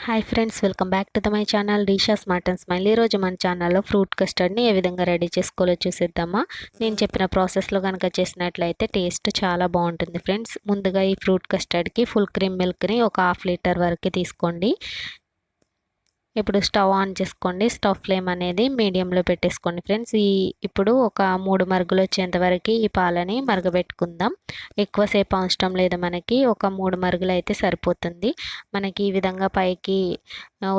Hi friends, welcome back to my channel Reesha smart and smile. ఈరోజు మన ఛానల్లో fruit కస్టర్డ్ని ఏ విధంగా రెడీ చేసుకోవాలో చూసేద్దామా. నేను చెప్పిన ప్రాసెస్లో కనుక చేసినట్లయితే టేస్ట్ చాలా బాగుంటుంది ఫ్రెండ్స్. ముందుగా ఈ ఫ్రూట్ కస్టర్డ్కి ఫుల్ క్రీమ్ మిల్క్ని ఒక హాఫ్ లీటర్ వరకు తీసుకోండి. ఇప్పుడు స్టవ్ ఆన్ చేసుకోండి. స్టవ్ ఫ్లేమ్ అనేది మీడియంలో పెట్టేసుకోండి ఫ్రెండ్స్. ఇప్పుడు ఒక 3 మరుగులు వచ్చేంత వరకు ఈ పాలని మరగబెట్టుకుందాం. ఎక్కువసేపు అవసరం లేదు, మనకి ఒక 3 మరుగులు అయితే సరిపోతుంది. మనకి ఈ విధంగా పైకి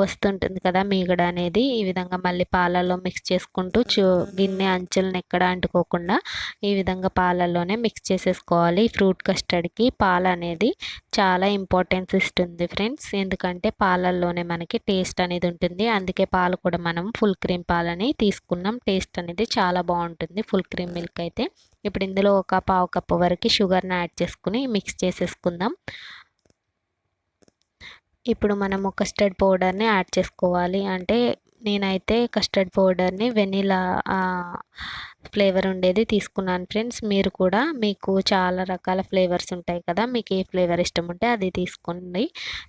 వస్తుంటుంది కదా మీగడ అనేది. ఈ విధంగా మళ్ళీ పాలల్లో మిక్స్ చేసుకుంటూ గిన్నె అంచులను ఎక్కడ అంటుకోకుండా ఈ విధంగా పాలల్లోనే మిక్స్ చేసేసుకోవాలి. ఫ్రూట్ కస్టర్డ్కి పాలు అనేది చాలా ఇంపార్టెన్స్ ఇస్తుంది ఫ్రెండ్స్. ఎందుకంటే పాలల్లోనే మనకి టేస్ట్ అనేది ఉంటుంది. అందుకే పాలు కూడా మనం ఫుల్ క్రీమ్ పాలని తీసుకున్నాం. టేస్ట్ అనేది చాలా బాగుంటుంది ఫుల్ క్రీమ్ మిల్క్ అయితే. ఇప్పుడు ఇందులో ఒక పావు కప్పు వరకు షుగర్ని యాడ్ చేసుకుని మిక్స్ చేసేసుకుందాం. ఇప్పుడు మనము కస్టర్డ్ పౌడర్ని యాడ్ చేసుకోవాలి. అంటే నేనైతే కస్టర్డ్ పౌడర్ని వెనిలా ఫ్లేవర్ ఉండేది తీసుకున్నాను ఫ్రెండ్స్. మీరు కూడా మీకు చాలా రకాల ఫ్లేవర్స్ ఉంటాయి కదా, మీకు ఏ ఫ్లేవర్ ఇష్టం ఉంటే అది తీసుకోండి.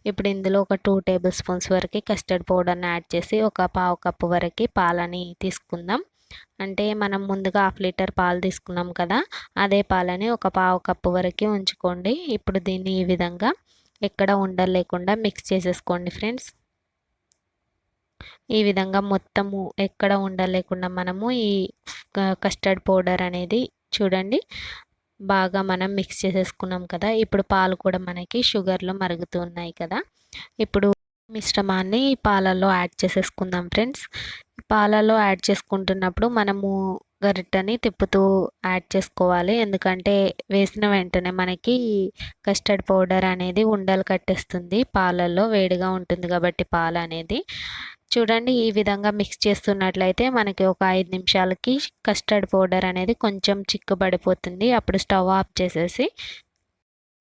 ఇప్పుడు ఇందులో ఒక 2 టేబుల్ స్పూన్స్ వరకు కస్టర్డ్ పౌడర్ని యాడ్ చేసి ఒక పావు కప్పు వరకు పాలని తీసుకుందాం. అంటే మనం ముందుగా హాఫ్ లీటర్ పాలు తీసుకున్నాం కదా, అదే పాలని ఒక పావు కప్పు వరకు ఉంచుకోండి. ఇప్పుడు దీన్ని ఈ విధంగా ఎక్కడ ఉండలు లేకుండా మిక్స్ చేసేసుకోండి ఫ్రెండ్స్. ఈ విధంగా మొత్తము ఎక్కడ ఉండలేకుండా మనము ఈ కస్టర్డ్ పౌడర్ అనేది చూడండి బాగా మనం మిక్స్ చేసేసుకున్నాం కదా. ఇప్పుడు పాలు కూడా మనకి షుగర్లో మరుగుతూ ఉన్నాయి కదా. ఇప్పుడు మిశ్రమాన్ని పాలల్లో యాడ్ చేసేసుకుందాం ఫ్రెండ్స్. పాలలో యాడ్ చేసుకుంటున్నప్పుడు మనము గరిటెని తిప్పుతూ యాడ్ చేసుకోవాలి. ఎందుకంటే వేసిన వెంటనే మనకి కస్టర్డ్ పౌడర్ అనేది ఉండలు కట్టేస్తుంది. పాలల్లో వేడిగా ఉంటుంది కాబట్టి పాలు అనేది చూడండి ఈ విధంగా మిక్స్ చేస్తున్నట్లయితే మనకి ఒక 5 నిమిషాలకి కస్టర్డ్ పౌడర్ అనేది కొంచెం చిక్కబడిపోతుంది. అప్పుడు స్టవ్ ఆఫ్ చేసేసి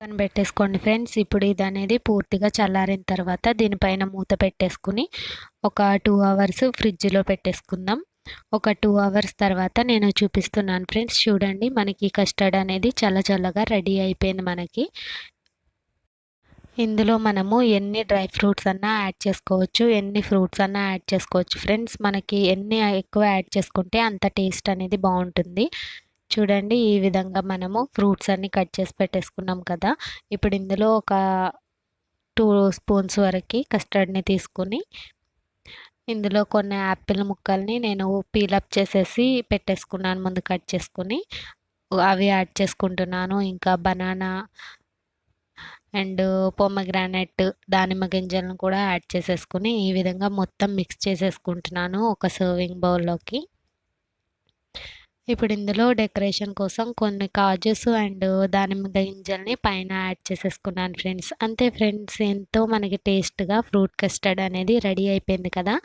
పక్కన పెట్టేసుకోండి ఫ్రెండ్స్. ఇప్పుడు ఇది అనేది పూర్తిగా చల్లారిన తర్వాత దీనిపైన మూత పెట్టేసుకుని ఒక 2 అవర్స్ ఫ్రిడ్జ్లో పెట్టేసుకుందాం. ఒక 2 అవర్స్ తర్వాత నేను చూపిస్తున్నాను ఫ్రెండ్స్. చూడండి మనకి కస్టర్డ్ అనేది చల్లగా రెడీ అయిపోయింది మనకి. ఇందులో మనము ఎన్ని డ్రై ఫ్రూట్స్ అన్నా యాడ్ చేసుకోవచ్చు, ఎన్ని ఫ్రూట్స్ అన్నా యాడ్ చేసుకోవచ్చు ఫ్రెండ్స్. మనకి ఎన్ని ఎక్కువ యాడ్ చేసుకుంటే అంత టేస్ట్ అనేది బాగుంటుంది. చూడండి ఈ విధంగా మనము ఫ్రూట్స్ అన్ని కట్ చేసి పెట్టేసుకున్నాం కదా. ఇప్పుడు ఇందులో ఒక 2 స్పూన్స్ వరకు కస్టర్డ్ని తీసుకుని ఇందులో కొన్ని యాపిల్ ముక్కల్ని నేను పీలప్ చేసేసి పెట్టేసుకున్నాను ముందు కట్ చేసుకుని, అవి యాడ్ చేసుకుంటున్నాను. ఇంకా బనానా అండ్ పొమగ్రానైట్ దానిమ్మ గింజలను కూడా యాడ్ చేసేసుకుని ఈ విధంగా మొత్తం మిక్స్ చేసేసుకుంటున్నాను ఒక సర్వింగ్ బౌల్లోకి. ఇప్పుడు ఇందులో డెకరేషన్ కోసం కొన్ని కాజుస్ అండ్ దానిమ్మ గింజల్ని పైన యాడ్ చేసేసుకున్నాను ఫ్రెండ్స్. అంతే ఫ్రెండ్స్, ఎంతో మనకి టేస్ట్గా ఫ్రూట్ కస్టర్డ్ అనేది రెడీ అయిపోయింది కదా.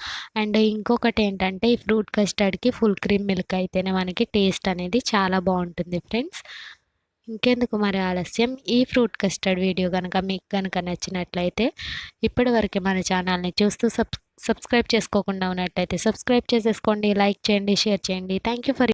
అండ్ ఇంకొకటి ఏంటంటే ఈ ఫ్రూట్ కస్టర్డ్కి ఫుల్ క్రీమ్ మిల్క్ అయితేనే మనకి టేస్ట్ అనేది చాలా బాగుంటుంది ఫ్రెండ్స్. ఇంకెందుకు మరి ఆలస్యం, ఈ ఫ్రూట్ కస్టర్డ్ వీడియో కనుక మీకు కనుక నచ్చినట్లయితే ఇప్పటి వరకు మన ఛానల్ని చూస్తూ సబ్స్క్రైబ్ చేసుకోకుండా ఉన్నట్టయితే సబ్స్క్రైబ్ చేసేసుకోండి, లైక్ చేయండి, షేర్ చేయండి. Thank you for